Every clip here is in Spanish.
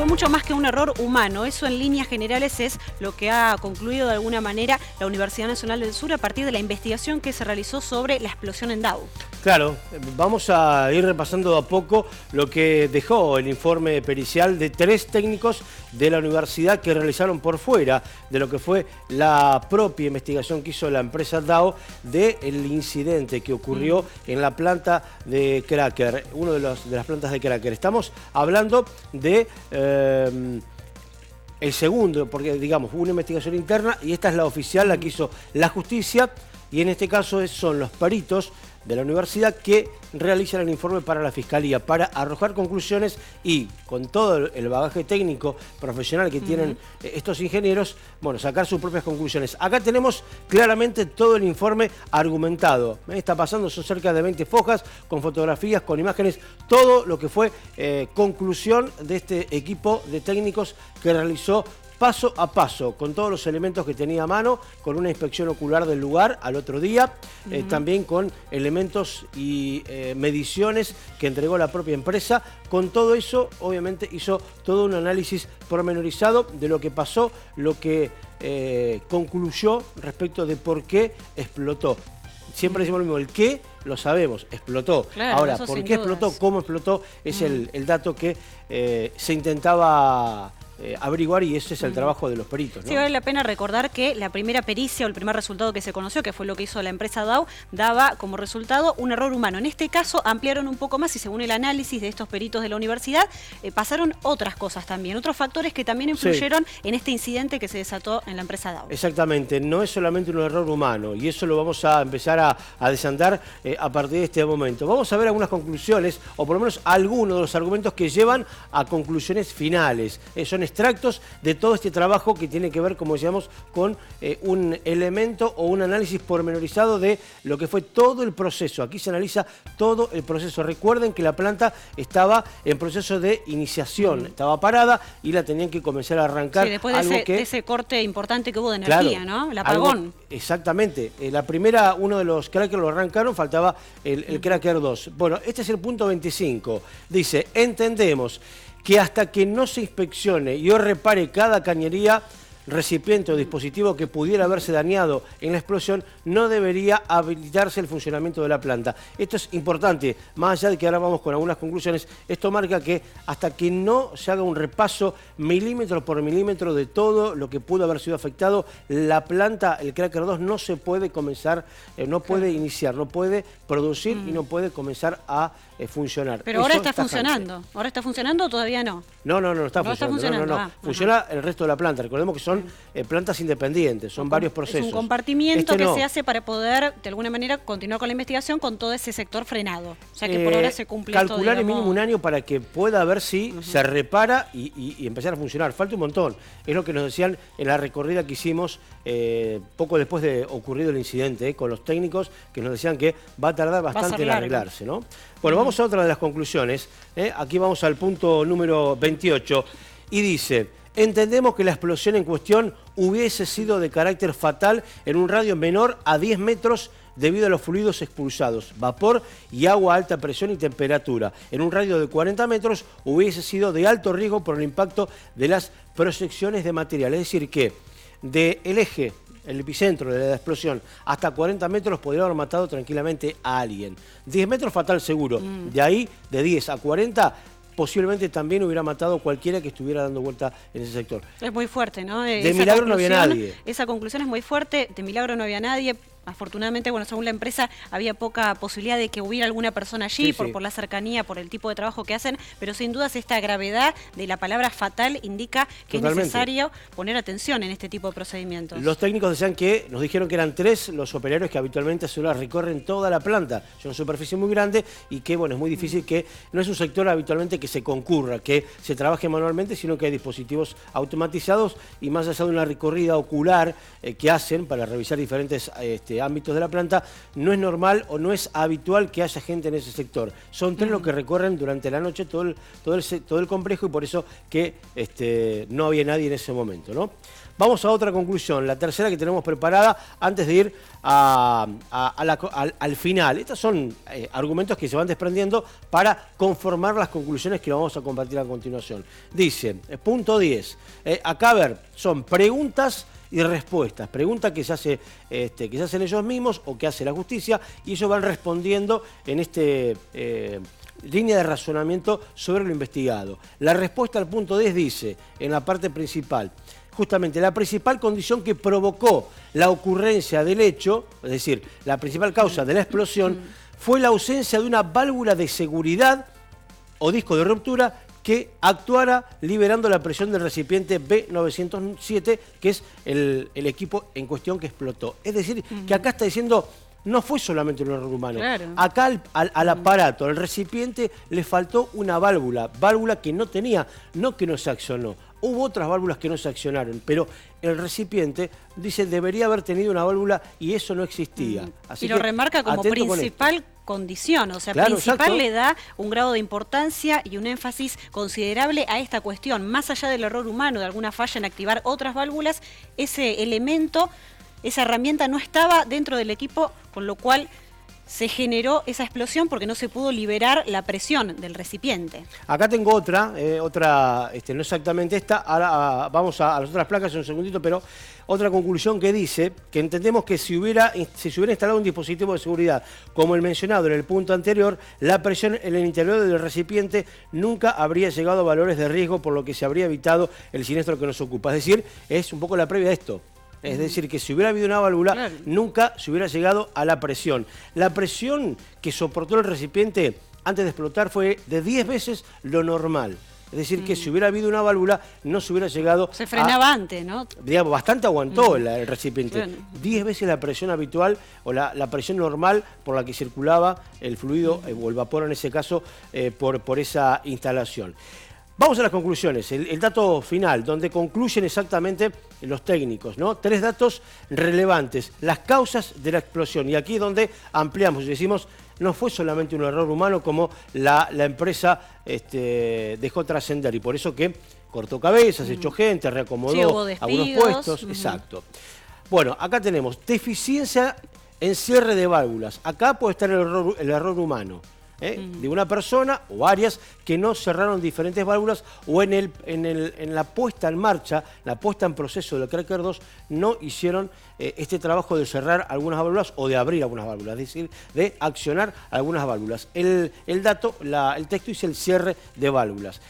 fue mucho más que un error humano. Eso en líneas generales es lo que ha concluido de alguna manera la Universidad Nacional del Sur a partir de la investigación que se realizó sobre la explosión en Dau. Claro, vamos a ir repasando a poco lo que dejó el informe pericial de 3 técnicos de la universidad que realizaron por fuera de lo que fue la propia investigación que hizo la empresa Dow del incidente que ocurrió en la planta de cracker, una de las plantas de cracker. Estamos hablando de el segundo, porque digamos, hubo una investigación interna y esta es la oficial, la que hizo la justicia, y en este caso son los peritos de la universidad que realizan el informe para la Fiscalía, para arrojar conclusiones y, con todo el bagaje técnico, profesional que tienen estos ingenieros, bueno, sacar sus propias conclusiones. Acá tenemos claramente todo el informe argumentado. Está pasando, son cerca de 20 fojas, con fotografías, con imágenes, todo lo que fue conclusión de este equipo de técnicos que realizó paso a paso, con todos los elementos que tenía a mano, con una inspección ocular del lugar al otro día, también con elementos y mediciones que entregó la propia empresa. Con todo eso, obviamente, hizo todo un análisis pormenorizado de lo que pasó, lo que concluyó respecto de por qué explotó. Siempre decimos lo mismo, el qué lo sabemos, explotó. Claro, ahora, por qué explotó, cómo explotó, es el dato que se intentaba averiguar, y ese es el trabajo de los peritos, ¿no? Sí, vale la pena recordar que la primera pericia o el primer resultado que se conoció, que fue lo que hizo la empresa Dow, daba como resultado un error humano. En este caso ampliaron un poco más y según el análisis de estos peritos de la universidad, pasaron otras cosas también, otros factores que también influyeron en este incidente que se desató en la empresa Dow. Exactamente, no es solamente un error humano, y eso lo vamos a empezar a desandar a partir de este momento. Vamos a ver algunas conclusiones, o por lo menos algunos de los argumentos que llevan a conclusiones finales. Son extractos de todo este trabajo que tiene que ver, como decíamos, con un elemento o un análisis pormenorizado de lo que fue todo el proceso. Aquí se analiza todo el proceso. Recuerden que la planta estaba en proceso de iniciación, estaba parada y la tenían que comenzar a arrancar. Sí, después de ese corte importante que hubo de energía, claro, ¿no? El apagón. Exactamente. La primera, uno de los crackers lo arrancaron, faltaba el cracker 2. Bueno, este es el punto 25. Dice, entendemos que hasta que no se inspeccione y o repare cada cañería, recipiente o dispositivo que pudiera haberse dañado en la explosión, no debería habilitarse el funcionamiento de la planta. Esto es importante, más allá de que ahora vamos con algunas conclusiones. Esto marca que hasta que no se haga un repaso milímetro por milímetro de todo lo que pudo haber sido afectado, la planta, el cracker 2, no se puede comenzar, no puede iniciar, no puede producir y no puede comenzar a funcionar. Pero ahora está funcionando. ¿Ahora está funcionando o todavía no? No está funcionando. Funciona el resto de la planta. Recordemos que son plantas independientes, son varios procesos. Es un compartimiento que se hace para poder, de alguna manera, continuar con la investigación con todo ese sector frenado. O sea que por ahora se cumple esto, calcular el mínimo un año para que pueda ver si se repara y empezar a funcionar. Falta un montón. Es lo que nos decían en la recorrida que hicimos poco después de ocurrido el incidente, con los técnicos que nos decían que va a tardar bastante en arreglarse, ¿no? Bueno, vamos a otra de las conclusiones. Aquí vamos al punto número 28 y dice: entendemos que la explosión en cuestión hubiese sido de carácter fatal en un radio menor a 10 metros debido a los fluidos expulsados, vapor y agua a alta presión y temperatura. En un radio de 40 metros hubiese sido de alto riesgo por el impacto de las proyecciones de material. Es decir que del eje, el epicentro de la explosión, hasta 40 metros podría haber matado tranquilamente a alguien. 10 metros fatal seguro. De ahí, de 10 a 40, posiblemente también hubiera matado a cualquiera que estuviera dando vuelta en ese sector. Es muy fuerte, ¿no? De milagro no había nadie. Esa conclusión es muy fuerte, de milagro no había nadie. Afortunadamente, bueno, según la empresa, había poca posibilidad de que hubiera alguna persona allí por la cercanía, por el tipo de trabajo que hacen, pero sin dudas esta gravedad de la palabra fatal indica que es necesario poner atención en este tipo de procedimientos. Los técnicos decían que, nos dijeron que eran 3 los operarios que habitualmente solo recorren toda la planta. Es una superficie muy grande y que, bueno, es muy difícil que, no es un sector habitualmente que se concurra, que se trabaje manualmente, sino que hay dispositivos automatizados y más allá de una recorrida ocular que hacen para revisar diferentes ámbitos de la planta, no es normal o no es habitual que haya gente en ese sector. Son 3 los que recorren durante la noche todo el complejo y por eso que no había nadie en ese momento, ¿no? Vamos a otra conclusión, la tercera que tenemos preparada antes de ir al final. Estos son argumentos que se van desprendiendo para conformar las conclusiones que vamos a compartir a continuación. Dice, punto 10, acá a ver, son preguntas y respuestas. Preguntas que se hacen ellos mismos o que hace la justicia y ellos van respondiendo en línea de razonamiento sobre lo investigado. La respuesta al punto 10 dice, en la parte principal, justamente la principal condición que provocó la ocurrencia del hecho, es decir, la principal causa de la explosión, fue la ausencia de una válvula de seguridad o disco de ruptura que actuara liberando la presión del recipiente B907, que es el equipo en cuestión que explotó. Es decir, que acá está diciendo, no fue solamente un error humano. Claro. Acá al aparato, al recipiente, le faltó una válvula que no tenía, no que no se accionó. Hubo otras válvulas que no se accionaron, pero el recipiente, dice, debería haber tenido una válvula y eso no existía. Así y lo remarca como principal condición, o sea, claro, principal exacto. Le da un grado de importancia y un énfasis considerable a esta cuestión. Más allá del error humano, de alguna falla en activar otras válvulas, ese elemento, esa herramienta no estaba dentro del equipo, con lo cual se generó esa explosión porque no se pudo liberar la presión del recipiente. Acá tengo otra, no exactamente esta, ahora vamos a las otras placas en un segundito, pero otra conclusión que dice que entendemos que si se hubiera instalado un dispositivo de seguridad como el mencionado en el punto anterior, la presión en el interior del recipiente nunca habría llegado a valores de riesgo, por lo que se habría evitado el siniestro que nos ocupa. Es decir, es un poco la previa de esto. Es decir, que si hubiera habido una válvula, claro, nunca se hubiera llegado a la presión. La presión que soportó el recipiente antes de explotar fue de 10 veces lo normal. Es decir, que si hubiera habido una válvula, no se hubiera llegado Se frenaba antes, ¿no? Digamos, bastante aguantó el recipiente. Bueno. 10 veces la presión habitual o la presión normal por la que circulaba el fluido o el vapor en ese caso por esa instalación. Vamos a las conclusiones, el dato final, donde concluyen exactamente los técnicos, ¿no? 3 datos relevantes, las causas de la explosión. Y aquí es donde ampliamos y decimos, no fue solamente un error humano como la empresa dejó trascender. Y por eso que cortó cabezas, echó gente, reacomodó algunos puestos. Exacto. Bueno, acá tenemos deficiencia en cierre de válvulas. Acá puede estar el error humano. De una persona o varias que no cerraron diferentes válvulas o en la puesta en marcha, la puesta en proceso del Cracker 2 no hicieron este trabajo de cerrar algunas válvulas o de abrir algunas válvulas, es decir, de accionar algunas válvulas. El texto dice el cierre de válvulas.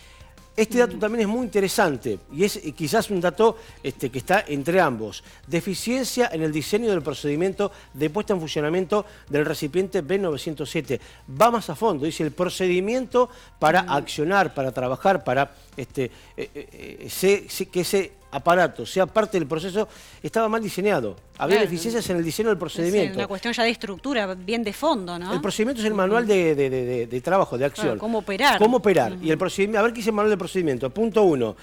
Este dato también es muy interesante y es quizás un dato que está entre ambos. Deficiencia en el diseño del procedimiento de puesta en funcionamiento del recipiente B907. Va más a fondo, dice el procedimiento para accionar, para trabajar, para que ese aparato sea parte del proceso, estaba mal diseñado. Había deficiencias en el diseño del procedimiento. Es una cuestión ya de estructura, bien de fondo, ¿no? El procedimiento es el manual de trabajo, de acción. Cómo operar. Cómo operar. Y el procedimiento, a ver qué dice el manual de procedimiento. Punto 1,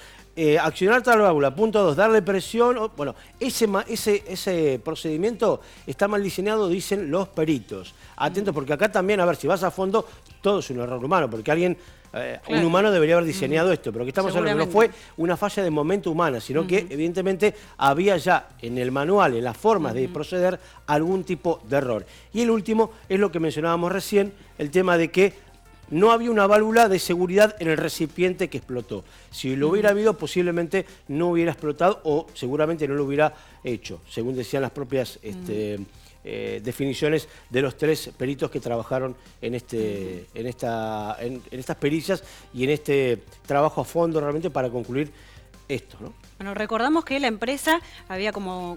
accionar tal válvula. Punto 2, darle presión. Bueno, ese procedimiento está mal diseñado, dicen los peritos. Atentos, porque acá también, a ver, si vas a fondo, todo es un error humano, porque alguien... un humano debería haber diseñado esto, pero que estamos hablando no fue una falla de momento humana, sino que evidentemente había ya en el manual, en las formas de proceder, algún tipo de error. Y el último es lo que mencionábamos recién, el tema de que no había una válvula de seguridad en el recipiente que explotó. Si lo hubiera habido, posiblemente no hubiera explotado o seguramente no lo hubiera hecho, según decían las propias... definiciones de los 3 peritos que trabajaron en estas pericias y en este trabajo a fondo realmente para concluir esto, ¿no? Bueno, recordamos que la empresa había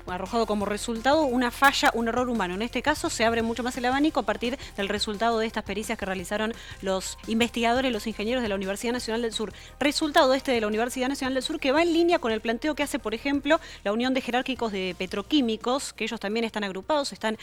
arrojado como resultado una falla, un error humano. En este caso se abre mucho más el abanico a partir del resultado de estas pericias que realizaron los investigadores, los ingenieros de la Universidad Nacional del Sur. Resultado de la Universidad Nacional del Sur que va en línea con el planteo que hace, por ejemplo, la Unión de Jerárquicos de Petroquímicos, que ellos también están agrupados, están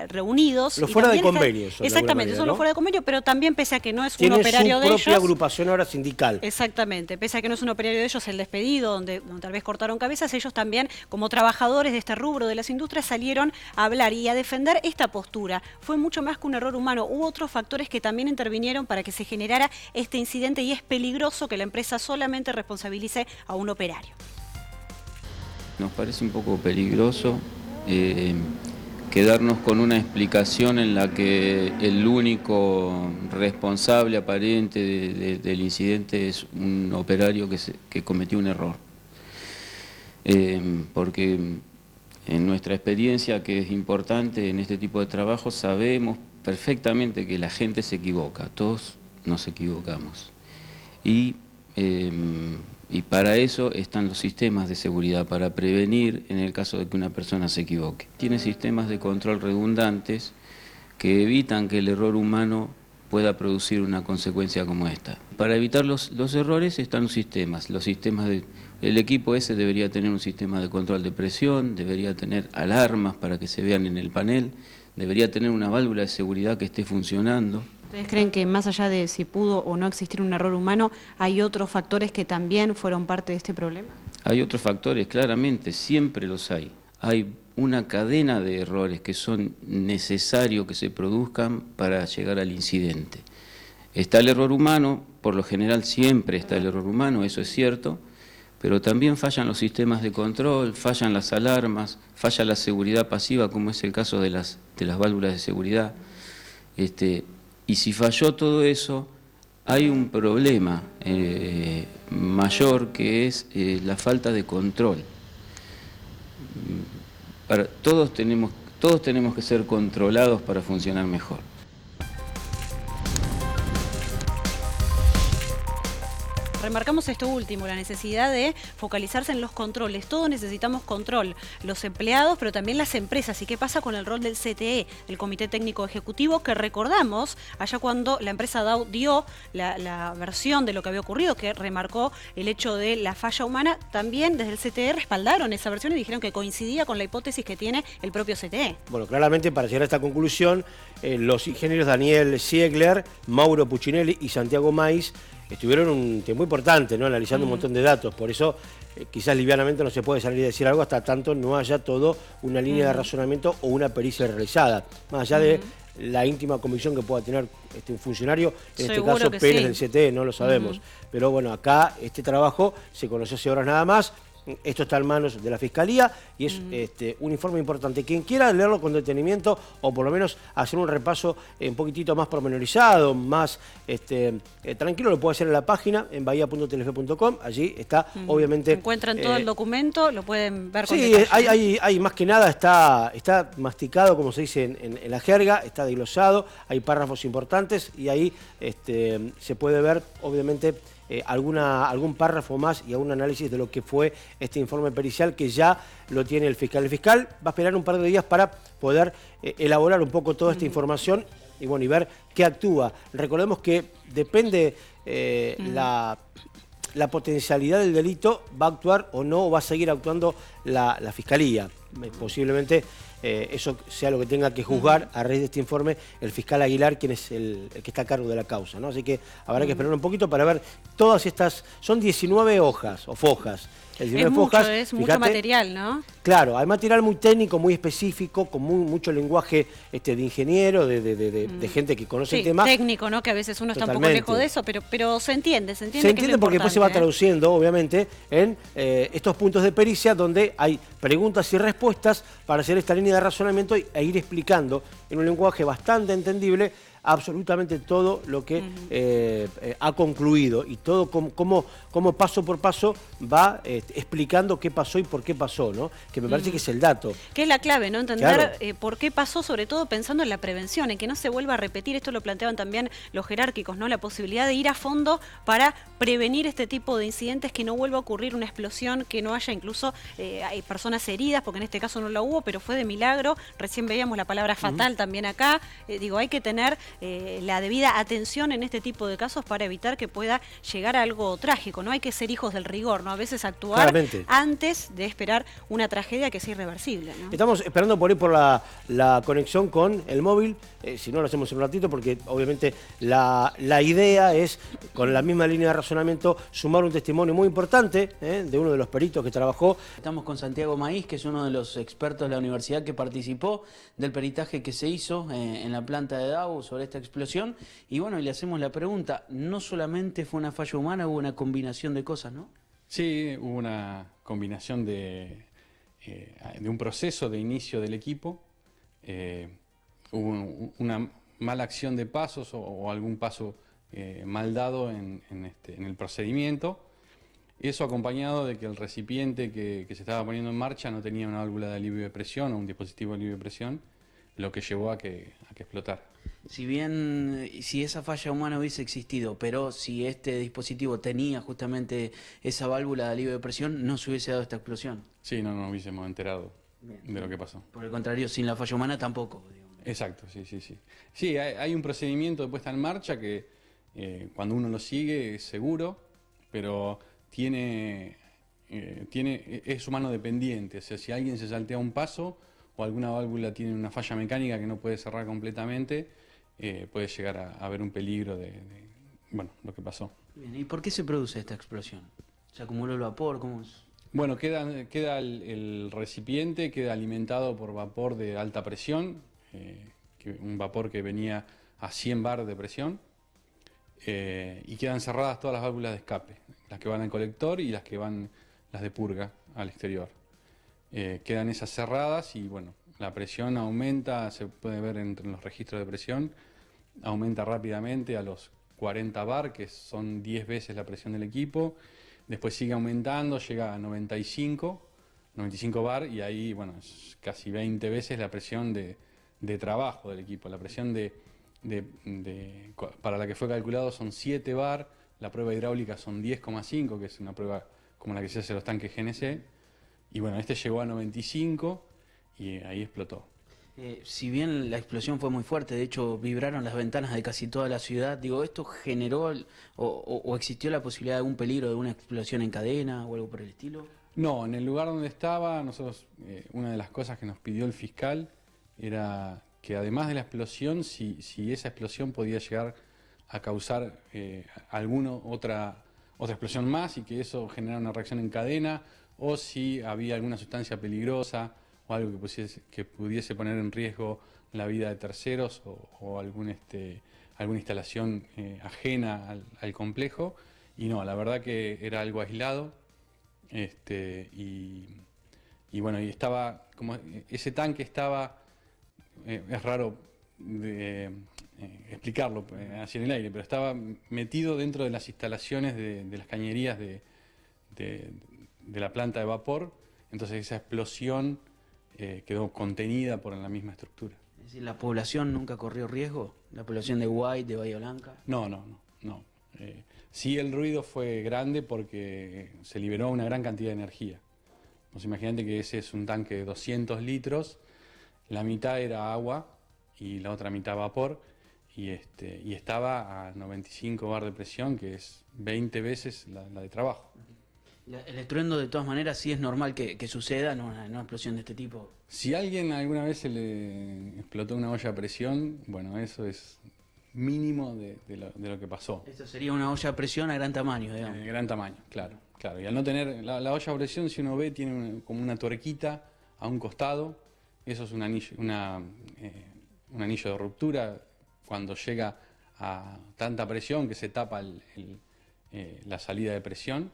reunidos. Los fuera de convenio. Exactamente, son los fuera de convenio, pero también pese a que no es un operario de ellos. Tiene su propia agrupación ahora sindical. Exactamente, pese a que no es un operario de ellos el despedido, donde tal vez vez cortaron cabezas, ellos también, como trabajadores de este rubro de las industrias, salieron a hablar y a defender esta postura. Fue mucho más que un error humano, hubo otros factores que también intervinieron para que se generara este incidente y es peligroso que la empresa solamente responsabilice a un operario. Nos parece un poco peligroso quedarnos con una explicación en la que el único responsable aparente del incidente es un operario que cometió un error. Porque en nuestra experiencia, que es importante en este tipo de trabajo, sabemos perfectamente que la gente se equivoca, todos nos equivocamos. Y para eso están los sistemas de seguridad, para prevenir en el caso de que una persona se equivoque. Tiene sistemas de control redundantes que evitan que el error humano pueda producir una consecuencia como esta. Para evitar los errores están los sistemas. El equipo ese debería tener un sistema de control de presión, debería tener alarmas para que se vean en el panel, debería tener una válvula de seguridad que esté funcionando. ¿Ustedes creen que más allá de si pudo o no existir un error humano, hay otros factores que también fueron parte de este problema? Hay otros factores, claramente, siempre los hay. Hay una cadena de errores que son necesarios que se produzcan para llegar al incidente. Está el error humano, por lo general siempre está el error humano, eso es cierto, pero también fallan los sistemas de control, fallan las alarmas, falla la seguridad pasiva, como es el caso de las válvulas de seguridad. Y si falló todo eso, hay un problema mayor que es la falta de control. Todos tenemos que ser controlados para funcionar mejor. Remarcamos esto último, la necesidad de focalizarse en los controles. Todos necesitamos control, los empleados, pero también las empresas. ¿Y qué pasa con el rol del CTE, el Comité Técnico Ejecutivo, que recordamos allá cuando la empresa Dow dio la versión de lo que había ocurrido, que remarcó el hecho de la falla humana? También desde el CTE respaldaron esa versión y dijeron que coincidía con la hipótesis que tiene el propio CTE. Bueno, claramente para llegar a esta conclusión, los ingenieros Daniel Ziegler, Mauro Puccinelli y Santiago Maiz estuvieron un tiempo importante, ¿no?, analizando un montón de datos. Por eso quizás livianamente no se puede salir a decir algo hasta tanto no haya todo una línea de razonamiento o una pericia realizada. Más allá de la íntima convicción que pueda tener un funcionario, en este caso Pérez del CTE, no lo sabemos. Pero bueno, acá este trabajo se conoció hace horas nada más. Esto está en manos de la Fiscalía y es un informe importante. Quien quiera leerlo con detenimiento o por lo menos hacer un repaso un poquitito más pormenorizado, más tranquilo, lo puede hacer en la página, en bahía.telefe.com. Allí está, obviamente... Encuentran todo el documento, lo pueden ver con sí, hay más que nada, está masticado, como se dice en la jerga, está desglosado, hay párrafos importantes y ahí se puede ver, obviamente, algún párrafo más y algún análisis de lo que fue este informe pericial que ya lo tiene el fiscal. El fiscal va a esperar un par de días para poder elaborar un poco toda esta información y bueno, y ver qué actúa. Recordemos que depende la potencialidad del delito, va a actuar o no, o va a seguir actuando la Fiscalía. Posiblemente eso sea lo que tenga que juzgar a raíz de este informe el fiscal Aguilar, quien es el que está a cargo de la causa, ¿no? Así que habrá que esperar un poquito para ver todas estas, son 19 hojas o fojas. Es mucho material, ¿no? Claro, hay material muy técnico, muy específico, con mucho lenguaje de ingeniero, de gente que conoce el tema. Técnico, ¿no? Que a veces uno está un poco lejos de eso, pero se entiende. Se entiende porque después se va traduciendo, obviamente, en estos puntos de pericia donde hay preguntas y respuestas para hacer esta línea de razonamiento e ir explicando en un lenguaje bastante entendible absolutamente todo lo que ha concluido y todo cómo paso por paso va explicando qué pasó y por qué pasó, ¿no? Que me parece que es el dato. Que es la clave, ¿no? Entender por qué pasó, sobre todo pensando en la prevención, en que no se vuelva a repetir. Esto lo planteaban también los jerárquicos, ¿no? La posibilidad de ir a fondo para prevenir este tipo de incidentes, que no vuelva a ocurrir una explosión, que no haya incluso hay personas heridas, porque en este caso no la hubo, pero fue de milagro. Recién veíamos la palabra fatal también acá. Digo, hay que tener la debida atención en este tipo de casos para evitar que pueda llegar a algo trágico. No hay que ser hijos del rigor, ¿no? A veces actuar Claramente. antes de esperar una tragedia que es irreversible, ¿no? Estamos esperando por ahí por la conexión con el móvil, si no lo hacemos en un ratito, porque obviamente la idea es, con la misma línea de razonamiento, sumar un testimonio muy importante de uno de los peritos que trabajó. Estamos con Santiago Maíz, que es uno de los expertos de la universidad que participó del peritaje que se hizo en la planta de Dow sobre esta explosión. Y bueno, y le hacemos la pregunta, no solamente fue una falla humana, hubo una combinación de cosas, ¿no? Sí, hubo una combinación de un proceso de inicio del equipo, hubo una mala acción de pasos o algún paso mal dado en el procedimiento. Eso acompañado de que el recipiente que se estaba poniendo en marcha no tenía una válvula de alivio de presión o un dispositivo de alivio de presión, lo que llevó a que explotara. Si esa falla humana hubiese existido, pero si este dispositivo tenía justamente esa válvula de alivio de presión, no se hubiese dado esta explosión. Sí, no nos hubiésemos enterado de lo que pasó. Por el contrario, sin la falla humana tampoco, digamos. Exacto, sí. Sí, hay un procedimiento de puesta en marcha que cuando uno lo sigue es seguro, pero es humano dependiente. O sea, si alguien se saltea un paso o alguna válvula tiene una falla mecánica que no puede cerrar completamente, puede llegar a haber un peligro de lo que pasó. Bien, ¿y por qué se produce esta explosión? ¿Se acumuló el vapor? ¿Cómo es? Bueno, queda el recipiente, queda alimentado por vapor de alta presión, un vapor que venía a 100 bar de presión, y quedan cerradas todas las válvulas de escape, las que van al colector y las de purga al exterior. Quedan esas cerradas y bueno, la presión aumenta, se puede ver en los registros de presión, aumenta rápidamente a los 40 bar, que son 10 veces la presión del equipo. Después sigue aumentando, llega a 95 bar y ahí, bueno, es casi 20 veces la presión de trabajo del equipo. La presión para la que fue calculado son 7 bar, la prueba hidráulica son 10,5, que es una prueba como la que se hace en los tanques GNC. Y bueno, este llegó a 95 y ahí explotó. Si bien la explosión fue muy fuerte, de hecho vibraron las ventanas de casi toda la ciudad, digo, ¿esto generó o existió la posibilidad de algún peligro de una explosión en cadena o algo por el estilo? No, en el lugar donde estaba, nosotros, una de las cosas que nos pidió el fiscal era que además de la explosión, si esa explosión podía llegar a causar alguna otra explosión más y que eso generara una reacción en cadena, o si había alguna sustancia peligrosa o algo que pudiese poner en riesgo la vida de terceros o alguna instalación ajena al complejo. Y no, la verdad que era algo aislado, y bueno, y estaba, como ese tanque estaba, es raro explicarlo así en el aire, pero estaba metido dentro de las instalaciones de las cañerías de la planta de vapor, entonces esa explosión quedó contenida por la misma estructura. Es decir, ¿la población nunca corrió riesgo? ¿La población de White, de Bahía Blanca? No. Sí, el ruido fue grande porque se liberó una gran cantidad de energía. Pues imagínate que ese es un tanque de 200 litros, la mitad era agua y la otra mitad vapor, y estaba a 95 bar de presión, que es 20 veces la de trabajo. El estruendo, de todas maneras, sí es normal que suceda en una explosión de este tipo. Si a alguien alguna vez se le explotó una olla a presión, bueno, eso es mínimo de lo que pasó. Esto sería una olla a presión a gran tamaño, digamos. De gran tamaño, claro. Y al no tener la olla a presión, si uno ve, tiene como una tuerquita a un costado. Eso es un anillo de ruptura. Cuando llega a tanta presión que se tapa la salida de presión,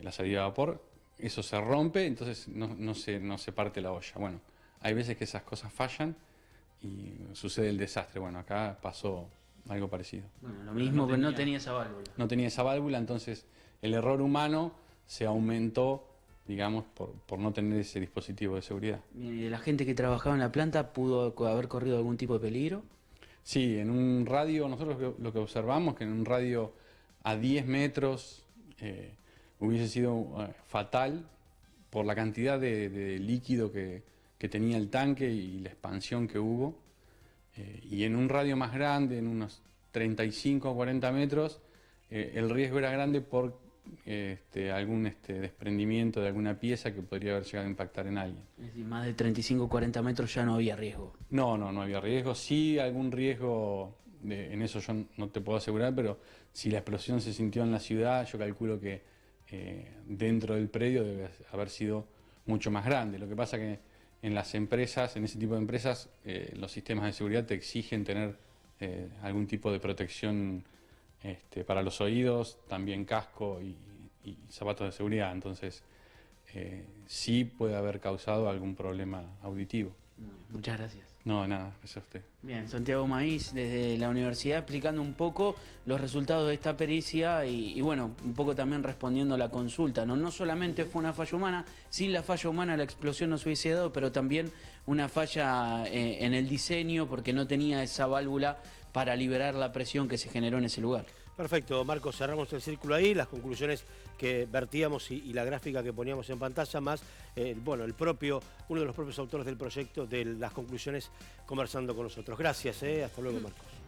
la salida de vapor, eso se rompe, entonces no se parte la olla. Bueno, hay veces que esas cosas fallan y sucede el desastre. Bueno, acá pasó algo parecido. Bueno, lo mismo, pero no tenía esa válvula. No tenía esa válvula, entonces el error humano se aumentó, digamos, por no tener ese dispositivo de seguridad. Bien, ¿y de la gente que trabajaba en la planta pudo haber corrido algún tipo de peligro? Sí, en un radio, nosotros lo que observamos, que en un radio a 10 metros hubiese sido fatal por la cantidad de líquido que tenía el tanque y la expansión que hubo. Y en un radio más grande, en unos 35 o 40 metros, el riesgo era grande por algún desprendimiento de alguna pieza que podría haber llegado a impactar en alguien. Es decir, más de 35 o 40 metros ya no había riesgo. No había riesgo. Sí, algún riesgo, en eso yo no te puedo asegurar, pero si la explosión se sintió en la ciudad, yo calculo que dentro del predio debe haber sido mucho más grande. Lo que pasa que en las empresas, en ese tipo de empresas, los sistemas de seguridad te exigen tener algún tipo de protección para los oídos, también casco y zapatos de seguridad. Entonces, sí puede haber causado algún problema auditivo. Muchas gracias. No, nada, gracias a usted. Bien, Santiago Maíz desde la universidad explicando un poco los resultados de esta pericia y bueno, un poco también respondiendo a la consulta. No solamente fue una falla humana, sin la falla humana la explosión no se hubiese dado, pero también una falla en el diseño porque no tenía esa válvula para liberar la presión que se generó en ese lugar. Perfecto, Marcos, cerramos el círculo ahí, las conclusiones que vertíamos y la gráfica que poníamos en pantalla, más uno de los propios autores del proyecto, de las conclusiones, conversando con nosotros. Gracias, hasta luego, Marcos.